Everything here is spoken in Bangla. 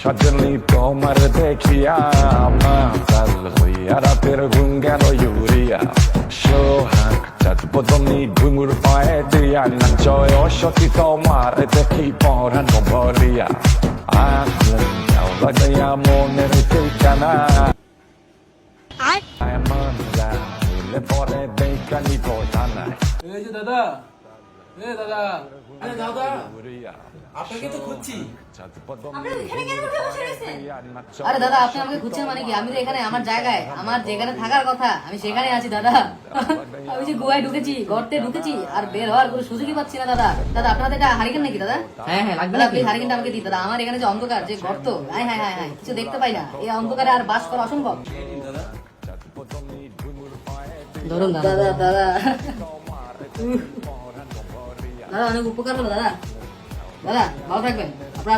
Suddenly তোমার দেখিয়া মাতাল হইয়া রাতের ঘুম গেল ইউরিয়া সোহাগ চাঁদ বদনি ঘুঙুর পায়ে দিয়া নাচয় অসতি তোমার দেখি পরানো ভরিয়া আগুন যাও লাগাইয়া মনের ঠিকানা মনরা হইলে পরে বেকানি পড়ানা এই যে দাদা, এ দাদা, আরে দাদা, আপনাকে তো খুঁজছি। আরে দাদা, আপনি আমাকে খুঁজছেন মানে কি? আমি তো এখানে আমার জায়গায়, আমার যেখানে থাকার কথা আমি সেখানে আছি দাদা। আমি যে গোয়ায় ঢুকেছি, গর্তে ঢুকেছি, আর বের হওয়ার কোনো সুযোগই পাচ্ছি না দাদা। দাদা আপনাদের এটা হারিকেন নাকি দাদা? হ্যাঁ হ্যাঁ লাগবে দাদা না প্লিজ হারিকেনটা আমাকে দিন দাদা। আমার এখানে যে অন্ধকার, যে গর্ত, হায় হায় হায় হায়, কিছু দেখতে পাই না। এই অন্ধকারে আর বাস করা অসম্ভব। ধরুন দাদা। দাদা দাদা দাদা অনেক উপকার হলো দাদা। দাদা ভালো থাকবেন আপনারা।